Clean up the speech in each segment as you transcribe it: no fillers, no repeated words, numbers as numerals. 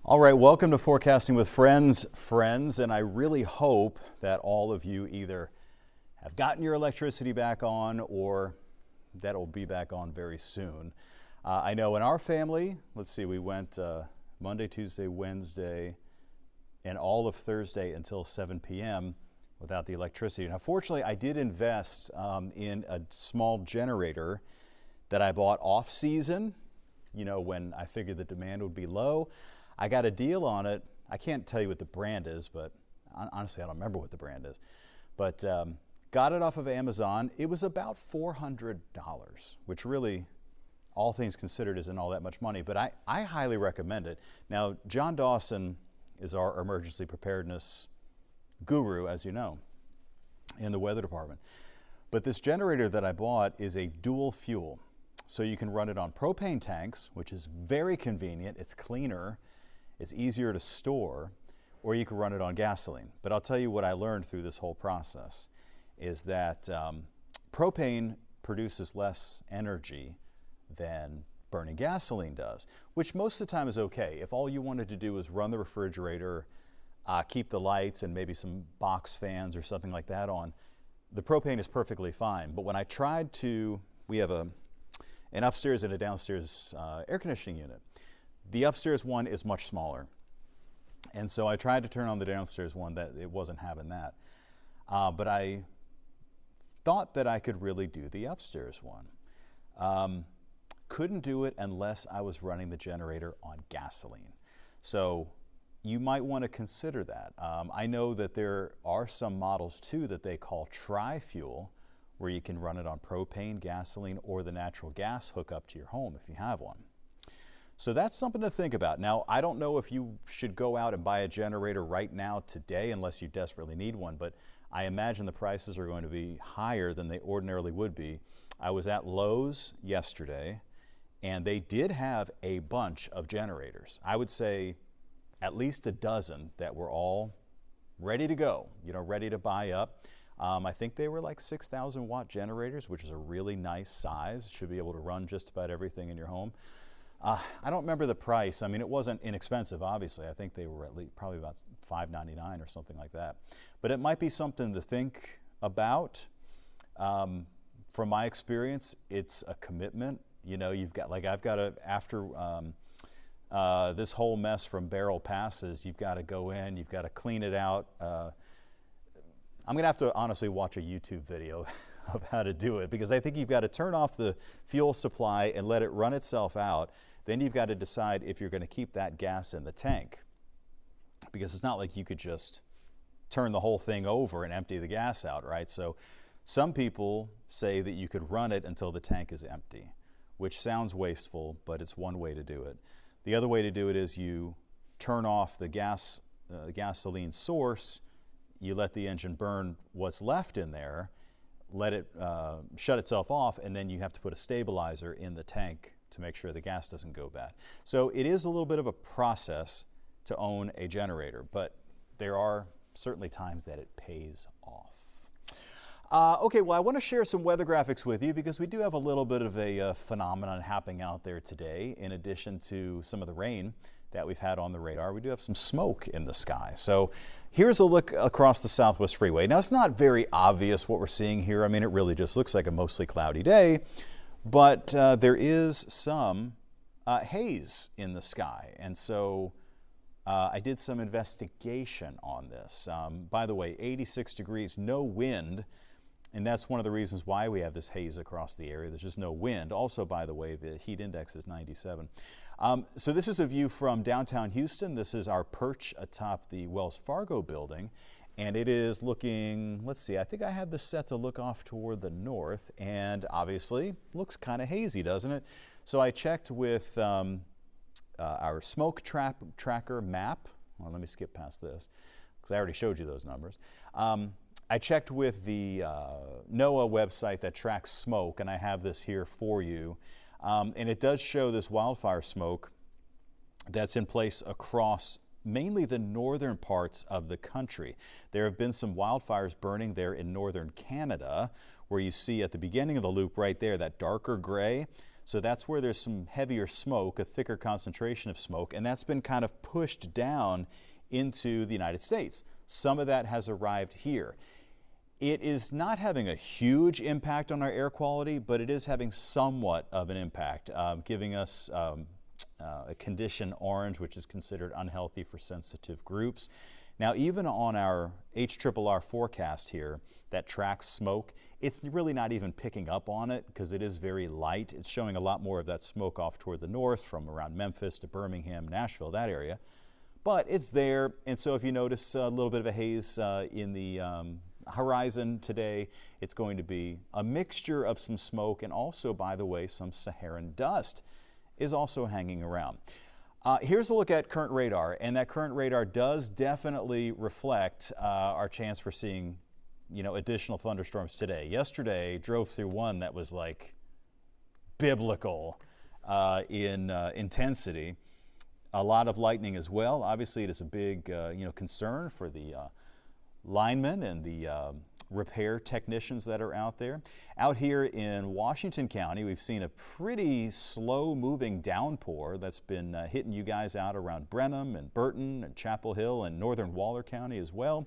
All right, welcome to Forecasting with Friends, and I really hope that all of you either have gotten your electricity back on or that will be back on very soon. I know in our family, let's see, we went Monday, Tuesday, Wednesday, and all of Thursday until 7 p.m. without the electricity. Now, fortunately, I did invest in a small generator that I bought off-season, you know, when I figured the demand would be low. I got a deal on it. I can't tell you what the brand is, but honestly, I don't remember what the brand is. But got it off of Amazon. It was about $400, which really, all things considered, isn't all that much money. But I highly recommend it. Now, John Dawson is our emergency preparedness guru, as you know, in the weather department. But this generator that I bought is a dual fuel. So you can run it on propane tanks, which is very convenient. It's cleaner. It's easier to store. Or you can run it on gasoline. But I'll tell you what I learned through this whole process is that propane produces less energy than burning gasoline does, which most of the time is okay. If all you wanted to do is run the refrigerator, keep the lights and maybe some box fans or something like that on, the propane is perfectly fine. But when I tried to, we have an upstairs and a downstairs air conditioning unit. The upstairs one is much smaller. And so I tried to turn on the downstairs one, that it wasn't having that. But I thought that I could really do the upstairs one. Couldn't do it unless I was running the generator on gasoline. So you might want to consider that. I know that there are some models too that they call tri-fuel, where you can run it on propane, gasoline, or the natural gas hookup to your home if you have one. So that's something to think about. Now, I don't know if you should go out and buy a generator right now today unless you desperately need one, but I imagine the prices are going to be higher than they ordinarily would be. I was at Lowe's yesterday, and they did have a bunch of generators. I would say at least a dozen that were all ready to go, you know, ready to buy up. I think they were like 6,000 watt generators, which is a really nice size. Should be able to run just about everything in your home. I don't remember the price. I mean, it wasn't inexpensive, obviously. I think they were at least probably about $5.99 or something like that. But it might be something to think about. From my experience, it's a commitment. You know, you've got, like, I've got to, after this whole mess from Beryl passes, you've got to go in, you've got to clean it out. I'm going to have to honestly watch a YouTube video of how to do it, because I think you've got to turn off the fuel supply and let it run itself out. Then you've got to decide if you're going to keep that gas in the tank, because it's not like you could just turn the whole thing over and empty the gas out, right? So some people say that you could run it until the tank is empty, which sounds wasteful, but it's one way to do it. The other way to do it is you turn off the gasoline source, you let the engine burn what's left in there, let it shut itself off, and then you have to put a stabilizer in the tank to make sure the gas doesn't go bad. So it is a little bit of a process to own a generator, but there are certainly times that it pays off. Okay, well, I want to share some weather graphics with you because we do have a little bit of a phenomenon happening out there today. In addition to some of the rain that we've had on the radar, we do have some smoke in the sky. So here's a look across the Southwest Freeway. Now, it's not very obvious what we're seeing here. I mean, it really just looks like a mostly cloudy day, but there is some haze in the sky. And so I did some investigation on this. By the way, 86 degrees, no wind. And that's one of the reasons why we have this haze across the area. There's just no wind. Also, by the way, the heat index is 97. So this is a view from downtown Houston. This is our perch atop the Wells Fargo building. And it is looking, let's see, I think I have this set to look off toward the north. And obviously, looks kind of hazy, doesn't it? So I checked with our smoke tracker map. Well, let me skip past this because I already showed you those numbers. I checked with the NOAA website that tracks smoke, and I have this here for you. And it does show this wildfire smoke that's in place across mainly the northern parts of the country. There have been some wildfires burning there in northern Canada, where you see at the beginning of the loop right there, that darker gray. So that's where there's some heavier smoke, a thicker concentration of smoke, and that's been kind of pushed down into the United States. Some of that has arrived here. It is not having a huge impact on our air quality, but it is having somewhat of an impact, giving us a condition orange, which is considered unhealthy for sensitive groups. Now, even on our HRRR forecast here that tracks smoke, it's really not even picking up on it because it is very light. It's showing a lot more of that smoke off toward the north from around Memphis to Birmingham, Nashville, that area. But it's there, and so if you notice a little bit of a haze in the horizon today, it's going to be a mixture of some smoke and also, by the way, some Saharan dust is also hanging around. Here's a look at current radar, and that current radar does definitely reflect our chance for seeing, additional thunderstorms today. Yesterday, drove through one that was like biblical in intensity. A lot of lightning as well. Obviously, it is a big, concern for the linemen and the repair technicians that are out there. Out here in Washington County, we've seen a pretty slow-moving downpour that's been hitting you guys out around Brenham and Burton and Chapel Hill and northern Waller County as well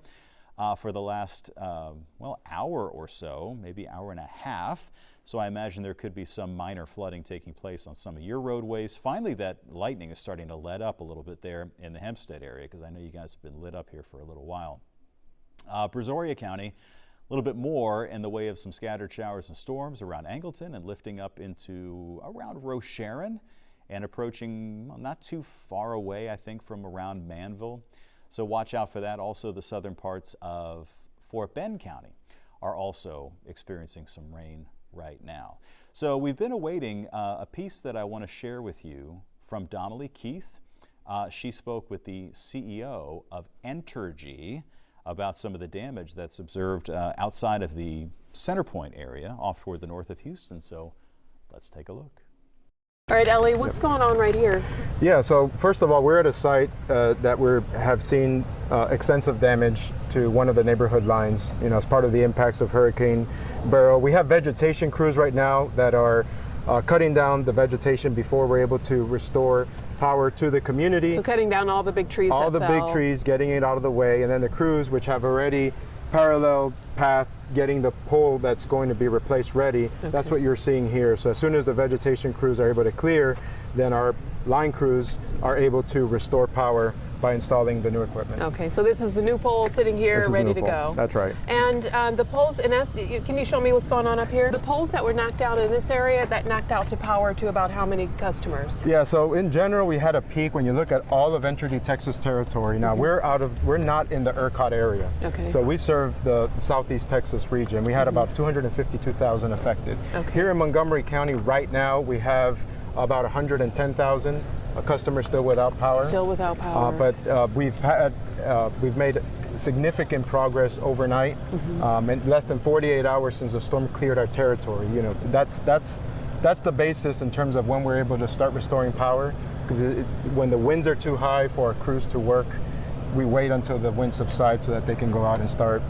for the last, hour or so, maybe hour and a half. So I imagine there could be some minor flooding taking place on some of your roadways. Finally, that lightning is starting to let up a little bit there in the Hempstead area, because I know you guys have been lit up here for a little while. Brazoria County, a little bit more in the way of some scattered showers and storms around Angleton and lifting up into around Rocheron and approaching not too far away, I think, from around Manville. So watch out for that. Also, the southern parts of Fort Bend County are also experiencing some rain right now. So we've been awaiting a piece that I want to share with you from Donnelly Keith. She spoke with the CEO of Entergy about some of the damage that's observed outside of the Center Point area off toward the north of Houston. So let's take a look. All right, Ellie, what's going on right here? Yeah, so first of all, we're at a site that we have seen extensive damage to one of the neighborhood lines, as part of the impacts of Hurricane Beryl. We have vegetation crews right now that are cutting down the vegetation before we're able to restore power to the community. So cutting down all the big trees all the big trees, getting it out of the way, and then the crews, which have already parallel path, getting the pole that's going to be replaced ready. Okay. That's what you're seeing here. So as soon as the vegetation crews are able to clear, then our line crews are able to restore power by installing the new equipment. Okay, so this is the new pole sitting here ready to go. That's right. And the poles, can you show me what's going on up here? The poles that were knocked out in this area, that knocked out to power to about how many customers? Yeah, so in general, we had a peak when you look at all of Entergy, Texas territory. Now, we're not in the ERCOT area. Okay. So we serve the Southeast Texas region. We had about 252,000 affected. Okay. Here in Montgomery County right now, we have about 110,000 customers still without power. Still without power. But we've made significant progress overnight. In less than 48 hours since the storm cleared our territory. That's the basis in terms of when we're able to start restoring power. Because when the winds are too high for our crews to work, we wait until the wind subsides so that they can go out and start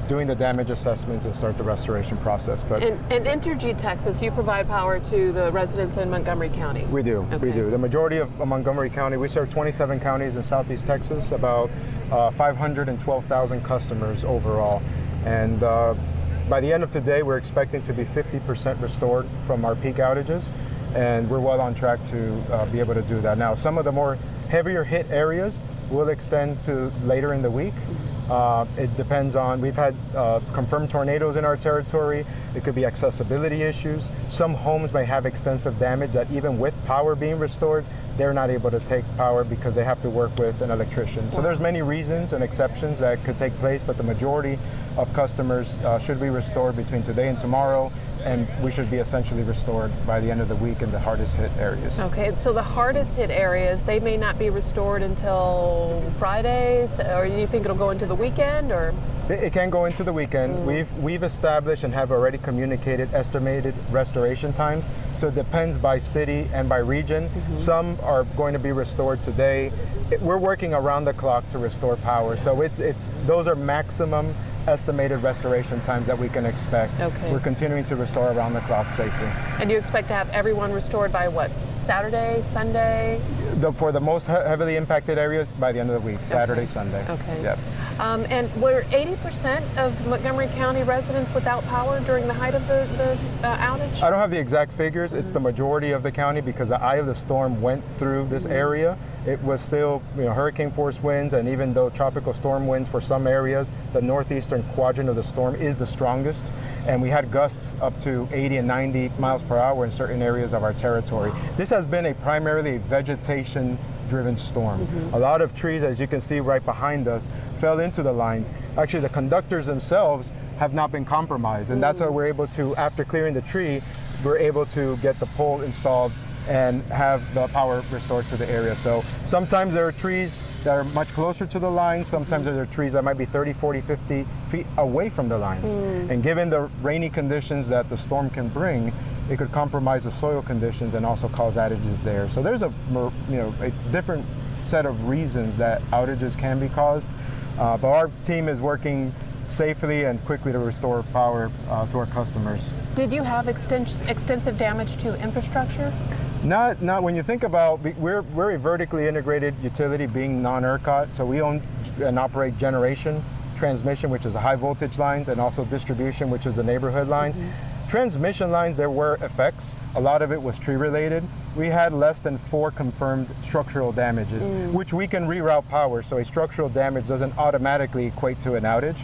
doing the damage assessments and start the restoration process. But in Entergy, Texas, you provide power to the residents in Montgomery County? We do. Okay. We do. The majority of Montgomery County, we serve 27 counties in Southeast Texas, about 512,000 customers overall. And by the end of today, we're expecting to be 50% restored from our peak outages, and we're well on track to be able to do that. Now, some of the more heavier hit areas will extend to later in the week. It depends on, we've had confirmed tornadoes in our territory. It could be accessibility issues. Some homes may have extensive damage that even with power being restored, they're not able to take power because they have to work with an electrician. So there's many reasons and exceptions that could take place, but the majority of customers should be restored between today and tomorrow, and we should be essentially restored by the end of the week in the hardest hit areas. Okay, so the hardest hit areas, they may not be restored until Fridays, or you think it'll go into the weekend, or? It can go into the weekend. We've established and have already communicated estimated restoration times. So it depends by city and by region. Some are going to be restored today. We're working around the clock to restore power. So those are maximum estimated restoration times that we can expect. Okay. We're continuing to restore around the clock safely. And you expect to have everyone restored by what? Saturday, Sunday? For the most heavily impacted areas, by the end of the week, Saturday, Sunday. Okay. Yep. And were 80% of Montgomery County residents without power during the height of the outage? I don't have the exact figures. It's the majority of the county because the eye of the storm went through this area. It was still, hurricane force winds, and even though tropical storm winds for some areas, the northeastern quadrant of the storm is the strongest. And we had gusts up to 80 and 90 miles per hour in certain areas of our territory. This has been a primarily vegetation-driven storm. A lot of trees, as you can see right behind us, fell into the lines. Actually, the conductors themselves have not been compromised, and that's why we're able to, after clearing the tree, we're able to get the pole installed and have the power restored to the area. So sometimes there are trees that are much closer to the lines, sometimes there are trees that might be 30, 40, 50 feet away from the lines. And given the rainy conditions that the storm can bring, it could compromise the soil conditions and also cause outages there. So there's a different set of reasons that outages can be caused, but our team is working safely and quickly to restore power to our customers. Did you have extensive damage to infrastructure? Not when you think about, we're a vertically integrated utility being non-ERCOT, so we own and operate generation, transmission, which is the high voltage lines, and also distribution, which is the neighborhood lines. Transmission lines, there were effects. A lot of it was tree related. We had less than 4 confirmed structural damages, which we can reroute power, so a structural damage doesn't automatically equate to an outage.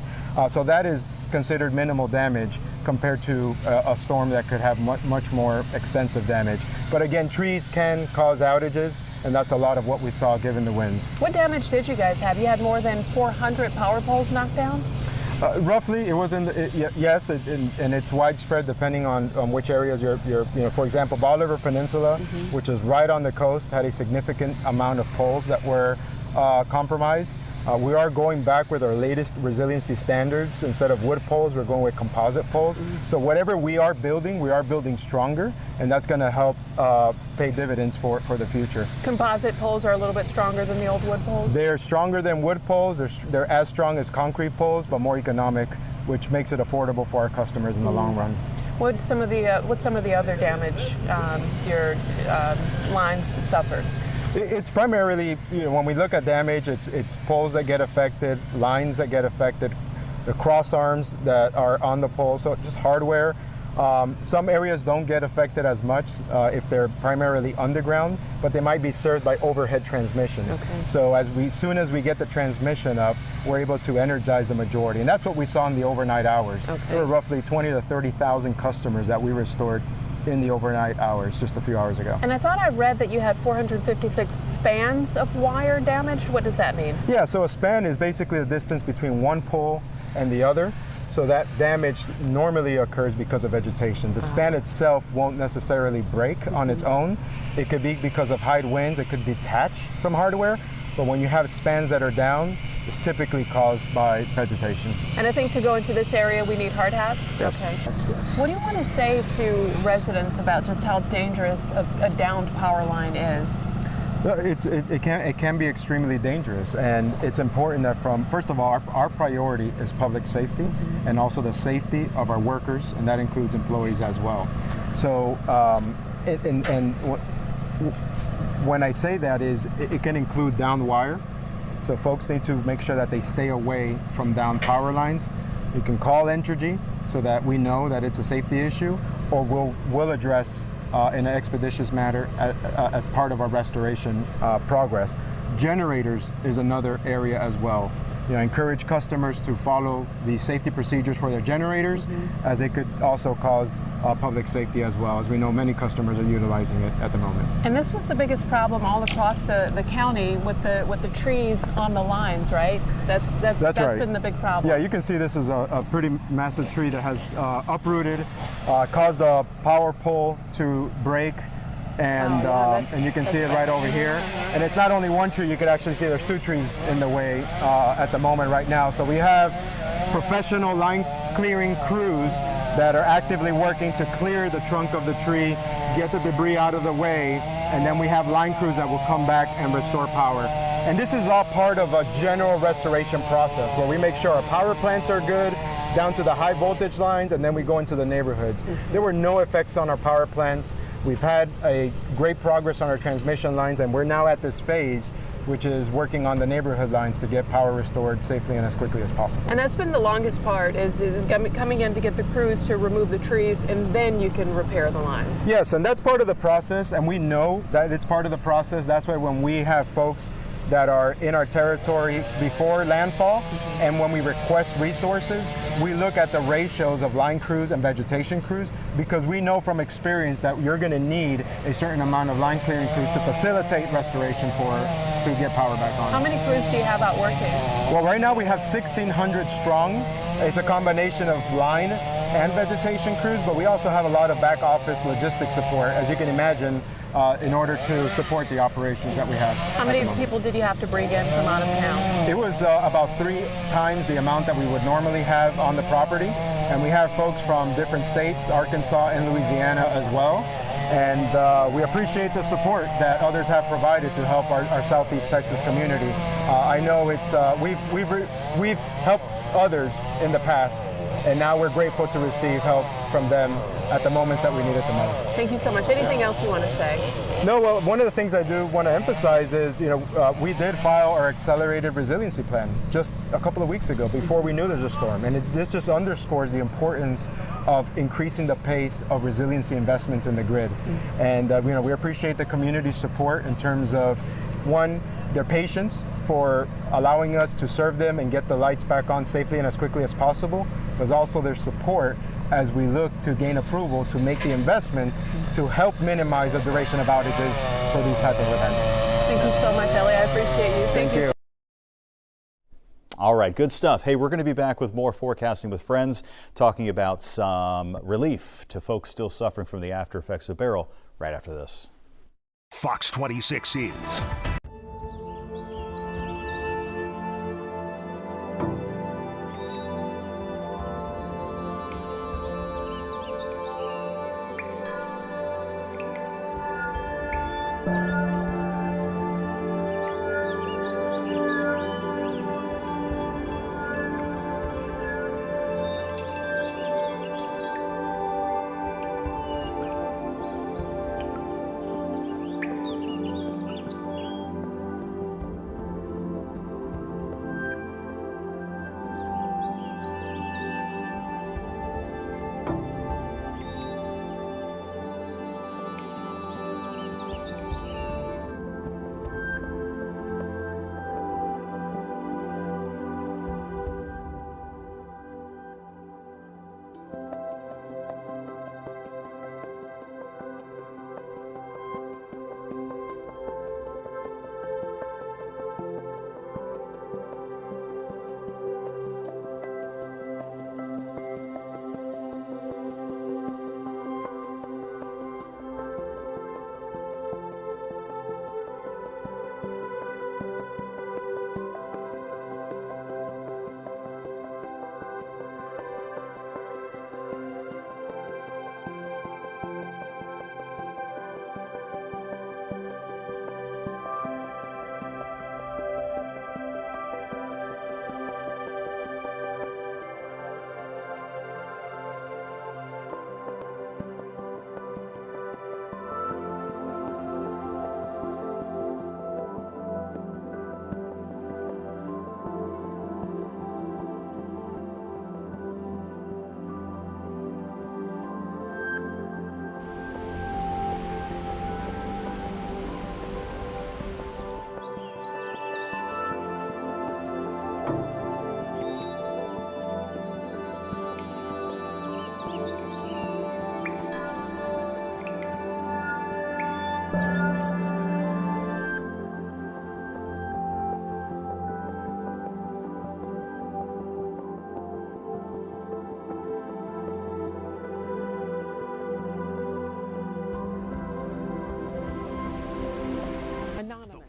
So that is considered minimal damage compared to a storm that could have much more extensive damage. But again, trees can cause outages, and that's a lot of what we saw given the winds. What damage did you guys have? You had more than 400 power poles knocked down? Roughly, it was yes, and it's widespread depending on which areas you're for example, Ball River Peninsula, which is right on the coast, had a significant amount of poles that were compromised. We are going back with our latest resiliency standards. Instead of wood poles, we're going with composite poles. So whatever we are building stronger, and that's going to help pay dividends for the future. Composite poles are a little bit stronger than the old wood poles? They're stronger than wood poles. They're as strong as concrete poles, but more economic, which makes it affordable for our customers in the long run. What's some of the other damage your lines suffered? It's primarily, when we look at damage, it's poles that get affected, lines that get affected, the cross arms that are on the pole, so just hardware. Some areas don't get affected as much if they're primarily underground, but they might be served by overhead transmission. Okay. So as soon as we get the transmission up, we're able to energize the majority. And that's what we saw in the overnight hours. Okay. There were roughly 20 to 30,000 customers that we restored in the overnight hours just a few hours ago. And I thought I read that you had 456 spans of wire damaged. What does that mean? Yeah, so a span is basically the distance between one pole and the other. So that damage normally occurs because of vegetation. The span itself won't necessarily break on its own. It could be because of high winds, it could detach from hardware, but when you have spans that are down, it's typically caused by vegetation. And I think to go into this area, we need hard hats? Yes. Okay. What do you want to say to residents about just how dangerous a downed power line is? It can be extremely dangerous, and it's important that first of all, our priority is public safety and also the safety of our workers, and that includes employees as well. So, when I say that it can include downed wire. So folks need to make sure that they stay away from downed power lines. You can call Entergy so that we know that it's a safety issue, or we'll address in an expeditious manner as part of our restoration progress. Generators is another area as well. I encourage customers to follow the safety procedures for their generators, as it could also cause public safety as well, as we know many customers are utilizing it at the moment. And this was the biggest problem all across the county with the trees on the lines, right? That's right. Been the big problem. Yeah, you can see this is a pretty massive tree that has uprooted, caused a power pole to break, and you can see it right over here. And it's not only one tree, you can actually see there's 2 trees in the way at the moment right now. So we have professional line clearing crews that are actively working to clear the trunk of the tree, get the debris out of the way, and then we have line crews that will come back and restore power. And this is all part of a general restoration process where we make sure our power plants are good, down to the high voltage lines, and then we go into the neighborhoods. There were no effects on our power plants. We've had a great progress on our transmission lines, and we're now at this phase which is working on the neighborhood lines to get power restored safely and as quickly as possible. And that's been the longest part, is coming in to get the crews to remove the trees, and then you can repair the lines. Yes, and that's part of the process, and we know that it's part of the process. That's why when we have folks that are in our territory before landfall, and when we request resources, we look at the ratios of line crews and vegetation crews, because we know from experience that you're going to need a certain amount of line clearing crews to facilitate restoration to get power back on. How many crews do you have out working? Well, right now we have 1,600 strong. It's a combination of line and vegetation crews, but we also have a lot of back office logistics support, as you can imagine, in order to support the operations that we have. How many people did you have to bring in from out of town? It was about 3 times the amount that we would normally have on the property. And we have folks from different states, Arkansas and Louisiana as well. And we appreciate the support that others have provided to help our Southeast Texas community. I know it's we've helped others in the past, and now we're grateful to receive help from them at the moments that we need it the most. Thank you so much. Anything else you want to say? No, well, one of the things I do want to emphasize is, we did file our accelerated resiliency plan just a couple of weeks ago before we knew there's a storm. And this just underscores the importance of increasing the pace of resiliency investments in the grid. And, we appreciate the community's support in terms of, one, their patience for allowing us to serve them and get the lights back on safely and as quickly as possible, but also their support as we look to gain approval to make the investments to help minimize the duration of outages for these type of events. Thank you so much, Ellie. I appreciate you. Thank you. All right, good stuff. Hey, we're going to be back with more Forecasting with Friends, talking about some relief to folks still suffering from the after effects of Beryl right after this. Fox 26 is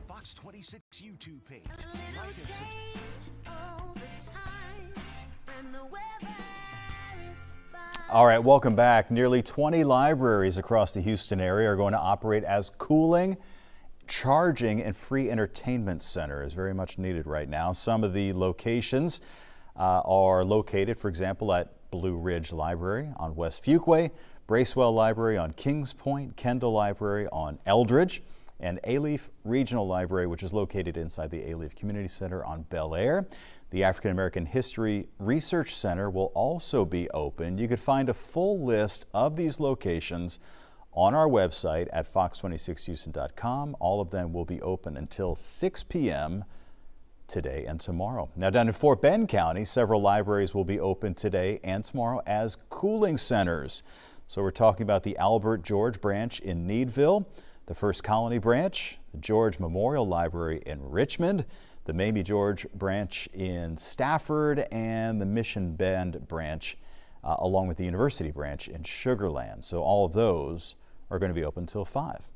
Fox 26 YouTube page. Like and subscribe. All right, welcome back. Nearly 20 libraries across the Houston area are going to operate as cooling charging and free entertainment center is very much needed right now. Some of the locations are located, for example, at Blue Ridge Library on West Fuquay, Bracewell Library on Kings Point, Kendall Library on Eldridge, and Alief Regional Library, which is located inside the Alief Community Center on Bel Air. The African American History Research Center will also be open. You could find a full list of these locations on our website at fox26houston.com. All of them will be open until 6 p.m. today and tomorrow. Now, down in Fort Bend County, several libraries will be open today and tomorrow as cooling centers. So we're talking about the Albert George branch in Needville, the First Colony branch, the George Memorial Library in Richmond, the Mamie George branch in Stafford, and the Mission Bend branch, along with the University branch in Sugar Land. So all of those are going to be open until 5.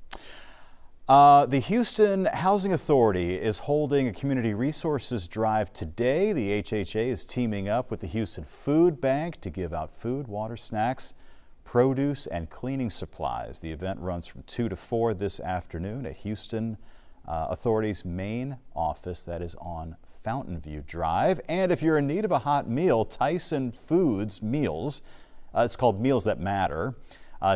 The Houston Housing Authority is holding a community resources drive today. The HHA is teaming up with the Houston Food Bank to give out food, water, snacks, produce, and cleaning supplies. The event runs from 2 to 4 this afternoon at Houston Authority's main office, that is on Fountain View Drive. And if you're in need of a hot meal, Tyson Foods Meals, it's called Meals That Matter,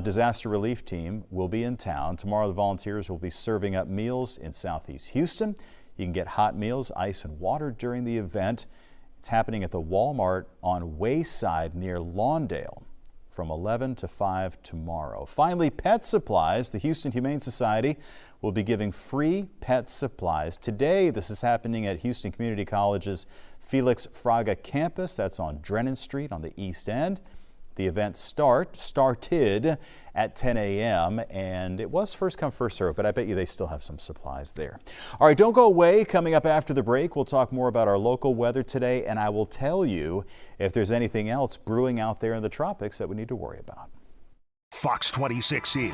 disaster relief team will be in town. Tomorrow the volunteers will be serving up meals in Southeast Houston. You can get hot meals, ice, and water during the event. It's happening at the Walmart on Wayside near Lawndale from 11 to 5 tomorrow. Finally, pet supplies. The Houston Humane Society will be giving free pet supplies today. This is happening at Houston Community College's Felix Fraga campus. That's on Drennan Street on the east end. The event started at 10 a.m. and it was first come, first serve, but I bet you they still have some supplies there. All right, don't go away. Coming up after the break, we'll talk more about our local weather today, and I will tell you if there's anything else brewing out there in the tropics that we need to worry about. Fox 26 is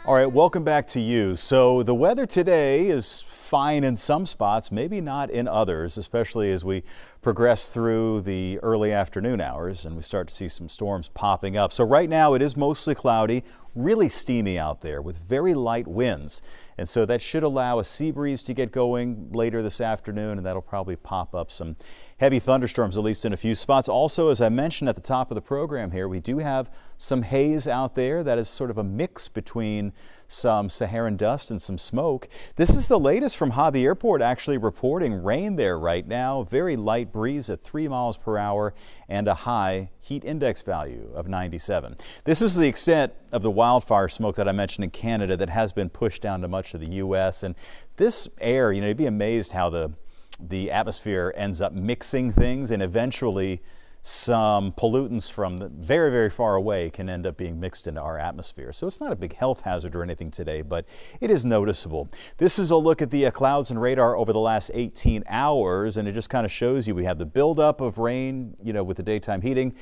All right, welcome back to you. So the weather today is fine in some spots, maybe not in others, especially as we progress through the early afternoon hours and we start to see some storms popping up. So right now it is mostly cloudy, really steamy out there with very light winds. And so that should allow a sea breeze to get going later this afternoon, and that'll probably pop up some heavy thunderstorms, at least in a few spots. Also, as I mentioned at the top of the program here, we do have some haze out there that is sort of a mix between some Saharan dust and some smoke. This is the latest from Hobby Airport, actually reporting rain there right now. Very light breeze at 3 miles per hour and a high heat index value of 97. This is the extent of the wildfire smoke that I mentioned in Canada that has been pushed down to much of the U.S. And this air, you'd be amazed how the atmosphere ends up mixing things, and eventually some pollutants from very, very far away can end up being mixed into our atmosphere. So it's not a big health hazard or anything today, but it is noticeable. This is a look at the clouds and radar over the last 18 hours, and it just kind of shows you we have the buildup of rain, with the daytime heating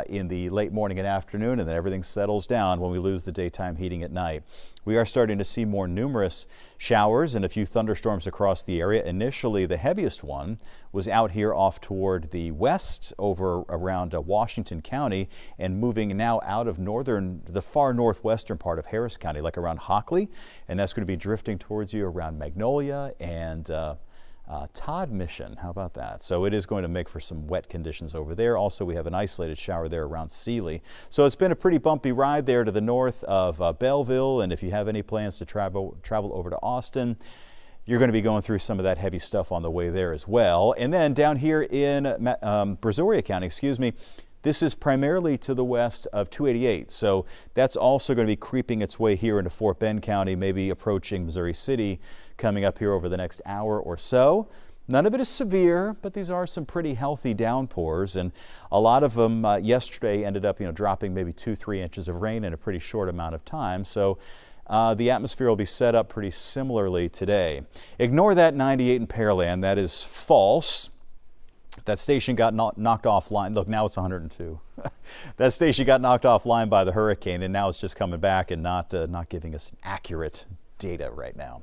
in the late morning and afternoon, and then everything settles down when we lose the daytime heating at night. We are starting to see more numerous showers and a few thunderstorms across the area. Initially, the heaviest one was out here off toward the west over around Washington County and moving now out of the far northwestern part of Harris County, like around Hockley. And that's going to be drifting towards you around Magnolia and Todd Mission. How about that? So it is going to make for some wet conditions over there. Also, we have an isolated shower there around Sealy. So it's been a pretty bumpy ride there to the north of Belleville. And if you have any plans to travel over to Austin, you're going to be going through some of that heavy stuff on the way there as well. And then down here in Brazoria County, this is primarily to the west of 288. So that's also going to be creeping its way here into Fort Bend County, maybe approaching Missouri City coming up here over the next hour or so. None of it is severe, but these are some pretty healthy downpours, and a lot of them yesterday ended up dropping maybe 2-3 inches of rain in a pretty short amount of time. So the atmosphere will be set up pretty similarly today. Ignore that 98 in Pearland. That is false. That station got knocked offline. Look, now it's 102. That station got knocked offline by the hurricane, and now it's just coming back and not giving us accurate data right now.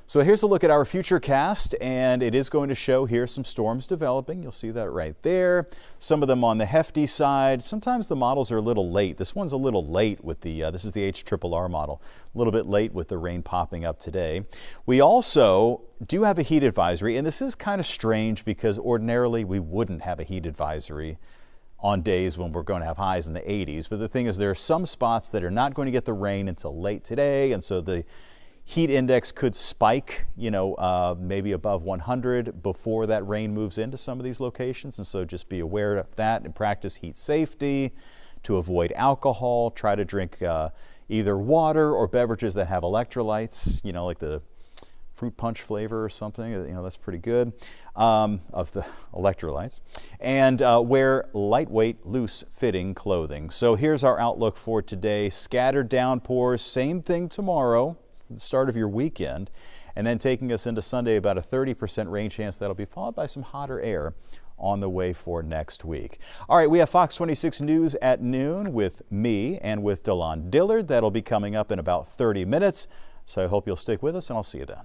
So here's a look at our futurecast, and it is going to show here some storms developing. You'll see that right there. Some of them on the hefty side. Sometimes the models are a little late. This one's a little late with this is the HRRR model, a little bit late with the rain popping up today. We also do have a heat advisory, and this is kind of strange because ordinarily we wouldn't have a heat advisory on days when we're going to have highs in the 80s. But the thing is, there are some spots that are not going to get the rain until late today, and so the heat index could spike, maybe above 100 before that rain moves into some of these locations. And so just be aware of that and practice heat safety to avoid alcohol. Try to drink either water or beverages that have electrolytes, like the fruit punch flavor or something. That's pretty good of the electrolytes. And wear lightweight, loose fitting clothing. So here's our outlook for today. Scattered downpours, same thing tomorrow, the start of your weekend, and then taking us into Sunday, about a 30% rain chance. That'll be followed by some hotter air on the way for next week. All right, we have Fox 26 News at noon with me and with Delon Dillard. That'll be coming up in about 30 minutes. So I hope you'll stick with us, and I'll see you then.